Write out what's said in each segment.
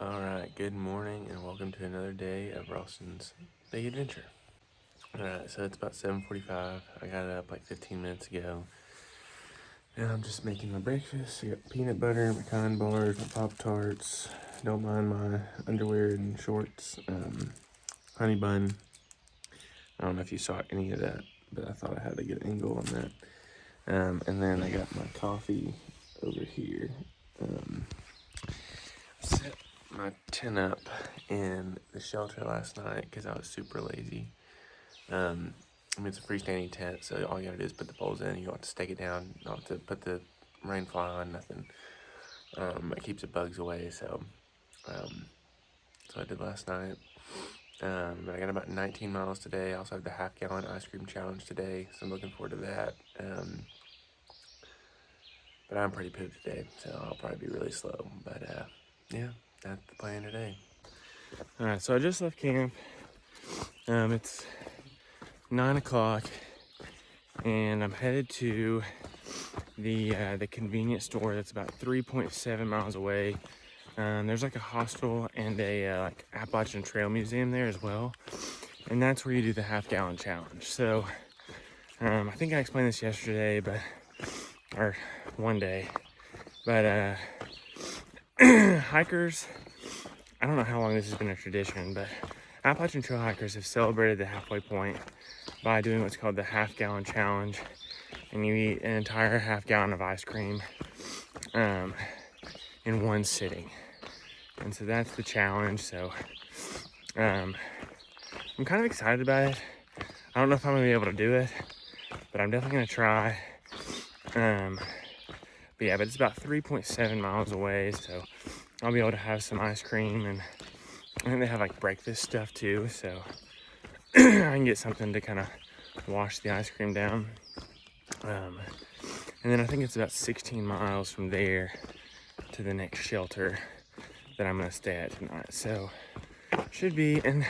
Alright, good morning and welcome to another day of Ralston's Big Adventure. Alright, so it's about 7:45. I got up like 15 minutes ago. And I'm just making my breakfast. I got peanut butter, pecan bars, my Pop-Tarts. Don't mind my underwear and shorts. Honey bun. I don't know if you saw any of that, but I thought I had a good angle on that. And then I got my coffee over here. Set my tent up in the shelter last night because I was super lazy. It's a freestanding tent, so all you gotta do is put the poles in. You don't have to stake it down. You don't have to put the rain fly on, nothing. It keeps the bugs away, so I did last night. I got about 19 miles today. I also have the half-gallon ice cream challenge today, so I'm looking forward to that. But I'm pretty pooped today, so I'll probably be really slow. But yeah, that's the plan today. All right, so I just left camp. It's 9 o'clock, and I'm headed to the convenience store that's about 3.7 miles away. There's like a hostel and a like Appalachian Trail museum there as well, and that's where you do the half-gallon challenge. So I think I explained this yesterday, or one day, but hikers, I don't know how long this has been a tradition, but Appalachian Trail hikers have celebrated the halfway point by doing what's called the half-gallon challenge, and you eat an entire half-gallon of ice cream in one sitting. And so that's the challenge. So I'm kind of excited about it. I don't know if I'm gonna be able to do it, but I'm definitely gonna try. But it's about 3.7 miles away, so I'll be able to have some ice cream, and I think they have like breakfast stuff too, so I can get something to kind of wash the ice cream down. And then I think it's about 16 miles from there to the next shelter that I'm gonna stay at tonight. So should be, and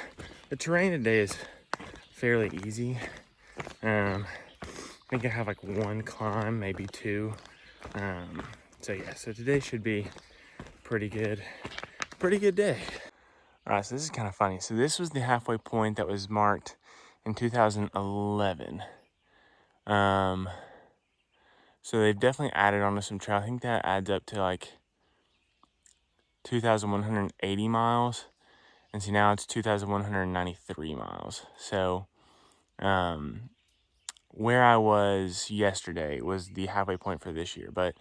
the terrain today is fairly easy. I think I have like one climb, maybe two. So today should be pretty good day. All right, so this is kind of funny. So this was the halfway point that was marked in 2011. So they've definitely added on to some trail. I think that adds up to like 2,180 miles. And see, now it's 2,193 miles. So where I was yesterday was the halfway point for this year, but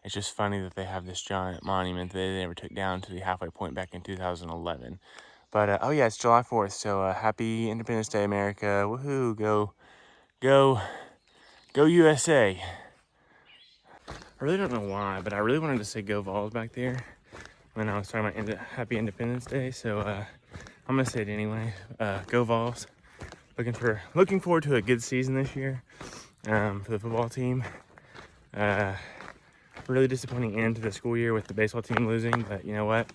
it's just funny that they have this giant monument that they never took down to the halfway point back in 2011. But oh yeah, it's July 4th, so happy Independence Day, America! Woohoo! Go USA! I really don't know why, but I really wanted to say "Go Vols" back there when I was talking about Happy Independence Day, so I'm gonna say it anyway. Go Vols! Looking forward to a good season this year for the football team. Really disappointing end to the school year with the baseball team losing, but you know what?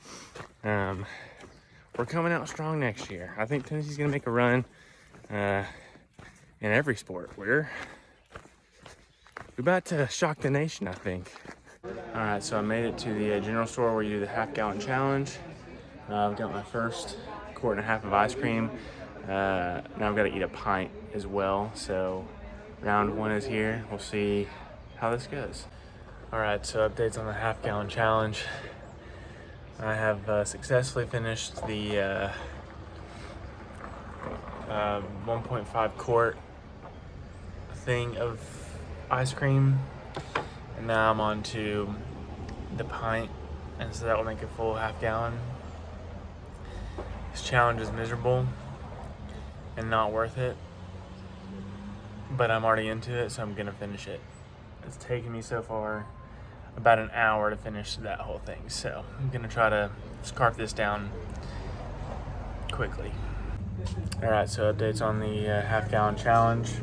We're coming out strong next year. I think Tennessee's gonna make a run in every sport. We're about to shock the nation, I think. All right, so I made it to the general store where you do the half-gallon challenge. I've got my first quart and a half of ice cream. Now I've got to eat a pint as well, so round one is here. We'll see how this goes. All right, so updates on the half-gallon challenge. I have successfully finished the 1.5 quart thing of ice cream, and now I'm on to the pint, and so that will make a full half-gallon. This challenge is miserable and not worth it, but I'm already into it, so I'm gonna finish it. It's taken me so far about an hour to finish that whole thing, so I'm gonna try to scarf this down quickly. All right, so updates on the half-gallon challenge.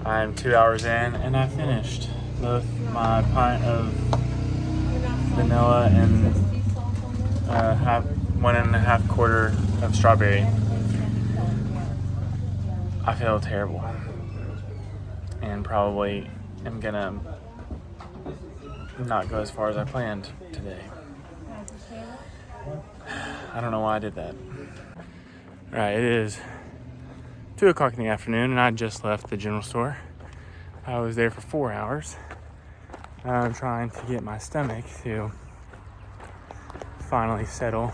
I'm 2 hours in, and I finished both my pint of vanilla and 1.5 quarter of strawberry. I feel terrible, and probably am gonna not go as far as I planned today. I don't know why I did that. All right, it is 2 o'clock in the afternoon, and I just left the general store. I was there for 4 hours. I'm trying to get my stomach to finally settle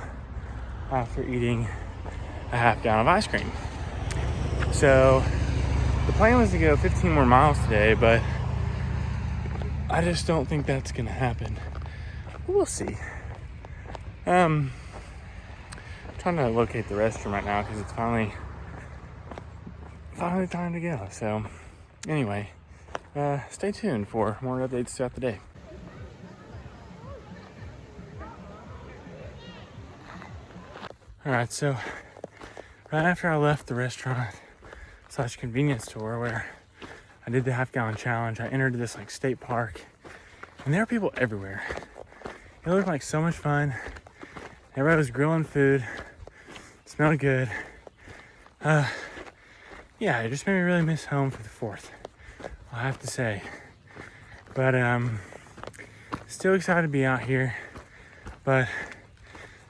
after eating a half gallon of ice cream. So the plan was to go 15 more miles today, but I just don't think that's gonna happen. We'll see. Trying to locate the restroom right now because it's finally time to go. So anyway, stay tuned for more updates throughout the day. All right, so right after I left the restaurant / convenience store where I did the half gallon challenge, I entered this like state park, and there are people everywhere. It looked like so much fun. Everybody was grilling food. It smelled good. Yeah, it just made me really miss home for the 4th, I'll have to say. But still excited to be out here. But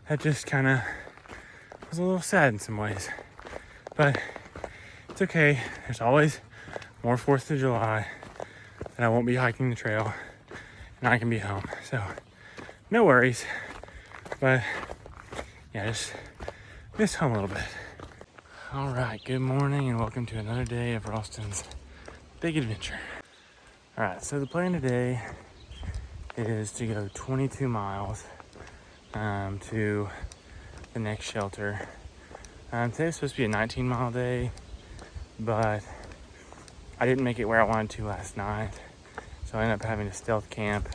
that just kind of was a little sad in some ways. But it's okay. There's always more 4th of July, and I won't be hiking the trail, and I can be home. So no worries. But yeah, just miss home a little bit. All right, good morning and welcome to another day of Ralston's big adventure. All right, so the plan today is to go 22 miles to the next shelter. Today's supposed to be a 19-mile day, but I didn't make it where I wanted to last night, so I ended up having to stealth camp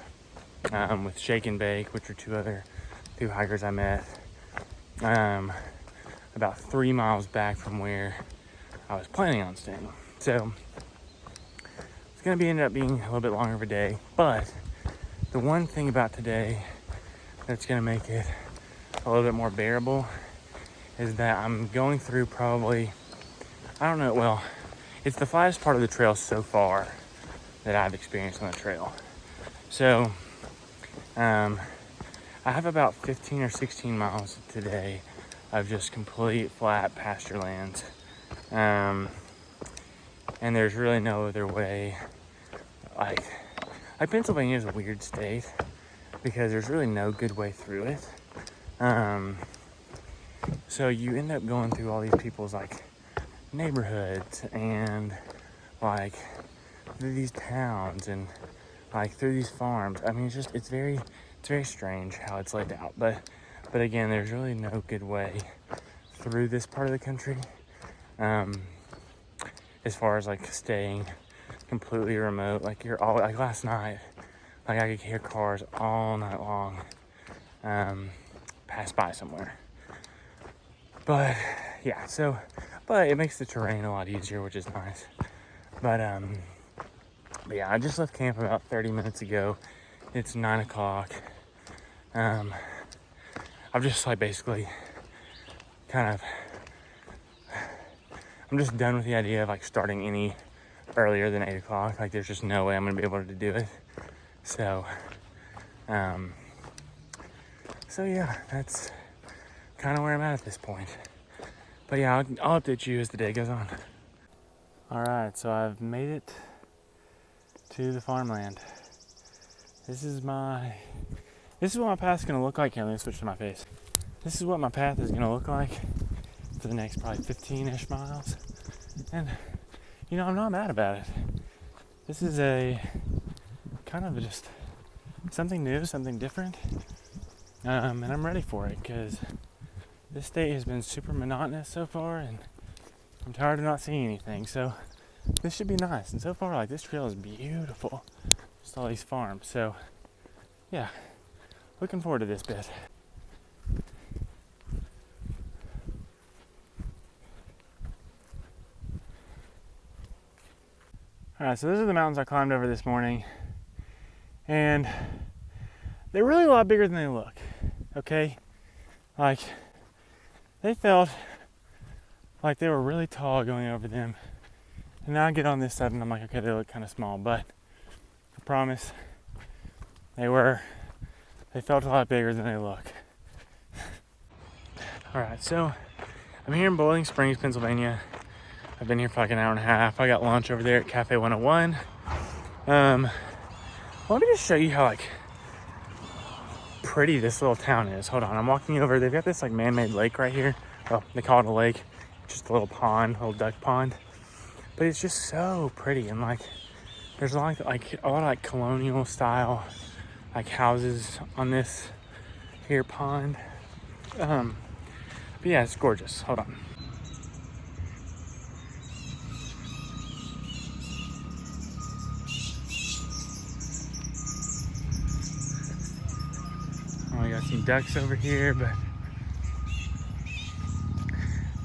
with Shake and Bake, which are two hikers I met, about 3 miles back from where I was planning on staying. So it's gonna ended up being a little bit longer of a day, but the one thing about today that's gonna make it a little bit more bearable is that I'm going through probably, I don't know, well, it's the flattest part of the trail so far that I've experienced on the trail. So I have about 15 or 16 miles today of just complete flat pasture lands. And there's really no other way. Like Pennsylvania is a weird state because there's really no good way through it. So you end up going through all these people's like neighborhoods and like through these towns and like through these farms. I mean, it's very strange how it's laid out. But again, there's really no good way through this part of the country. As far as like staying completely remote, like like last night, like I could hear cars all night long pass by somewhere. But yeah, but it makes the terrain a lot easier, which is nice. But yeah, I just left camp about 30 minutes ago. It's 9 o'clock. I've just like basically I'm just done with the idea of like starting any earlier than 8 o'clock. Like there's just no way I'm gonna be able to do it. So yeah, that's kind of where I'm at this point. But yeah, I'll update you as the day goes on. All right, so I've made it to the farmland. This is what my path's gonna look like. Here, let me switch to my face. This is what my path is gonna look like for the next probably 15-ish miles. And I'm not mad about it. This is a kind of just something new, something different. And I'm ready for it because this state has been super monotonous so far, and I'm tired of not seeing anything. So this should be nice. And so far, like, this trail is beautiful. Just all these farms. So yeah, looking forward to this bit. Alright, so those are the mountains I climbed over this morning. And they're really a lot bigger than they look. Okay? Like, they felt like they were really tall going over them. And now I get on this side and I'm like, okay, they look kind of small. But I promise, they felt a lot bigger than they look. All right, so I'm here in Boiling Springs, Pennsylvania. I've been here for like an hour and a half. I got lunch over there at Cafe 101. Let me just show you how like pretty this little town is. Hold on, I'm walking over. They've got this like man-made lake right here. Well, they call it a lake, just a little pond, a little duck pond. But it's just so pretty, and like there's a lot of like colonial style like houses on this here pond. But yeah, it's gorgeous. Hold on. Oh, we got some ducks over here, but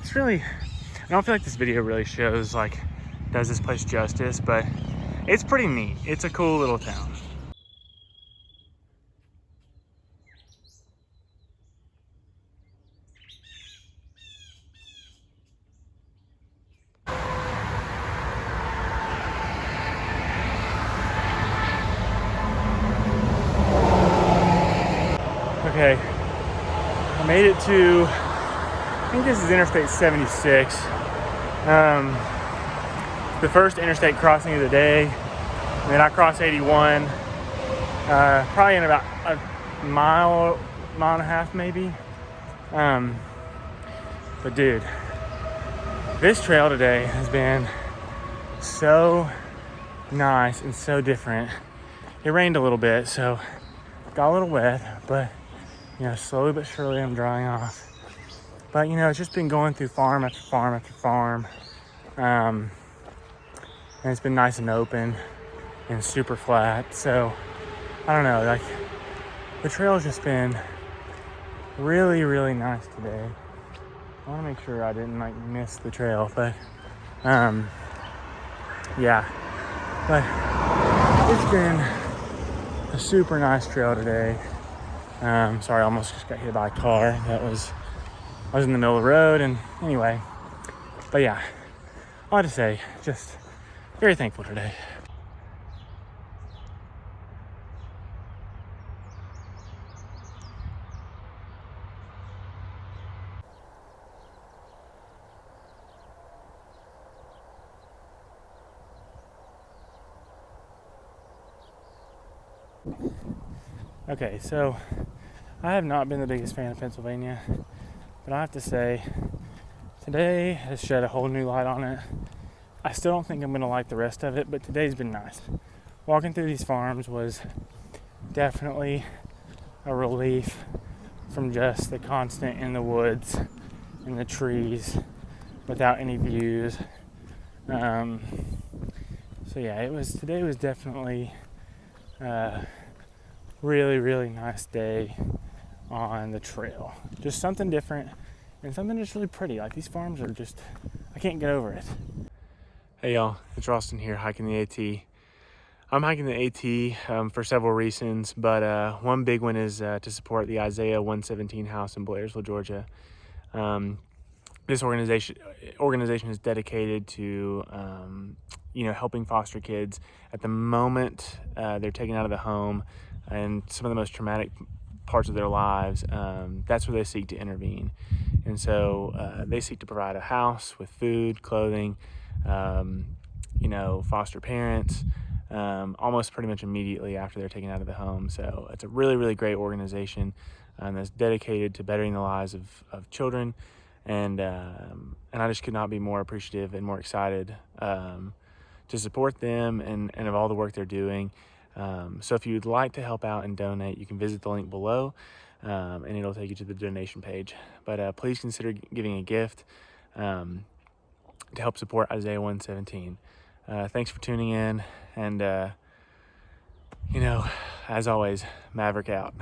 it's really, I don't feel like this video really shows like, does this place justice, but it's pretty neat. It's a cool little town. Okay, I made it to, I think this is Interstate 76. The first interstate crossing of the day. And then I cross 81, probably in about a mile and a half maybe. But dude, this trail today has been so nice and so different. It rained a little bit, so got a little wet, but you know, slowly but surely I'm drying off. But you know, it's just been going through farm after farm after farm. And it's been nice and open and super flat. So I don't know, like the trail's just been really, really nice today. I want to make sure I didn't like miss the trail, but yeah, but it's been a super nice trail today. Sorry, I almost just got hit by a car. I was in the middle of the road, and anyway, but yeah, I have to say, just very thankful today. Okay, so I have not been the biggest fan of Pennsylvania, but I have to say, today has shed a whole new light on it. I still don't think I'm going to like the rest of it, but today's been nice. Walking through these farms was definitely a relief from just the constant in the woods and the trees without any views. So yeah, today was definitely really, really nice day on the trail. Just something different and something just really pretty. Like these farms are just, I can't get over it. Hey y'all, it's Ralston here hiking the AT. I'm hiking the AT for several reasons, but one big one is to support the Isaiah 117 house in Blairsville, Georgia. This organization is dedicated to helping foster kids at the moment they're taken out of the home and some of the most traumatic parts of their lives. That's where they seek to intervene. And so they seek to provide a house with food, clothing, foster parents, almost pretty much immediately after they're taken out of the home. So it's a really, really great organization that's dedicated to bettering the lives of children. And I just could not be more appreciative and more excited to support them and of all the work they're doing. So if you'd like to help out and donate, you can visit the link below, and it'll take you to the donation page. But please consider giving a gift to help support Isaiah 117. Thanks for tuning in, and as always, Maverick out.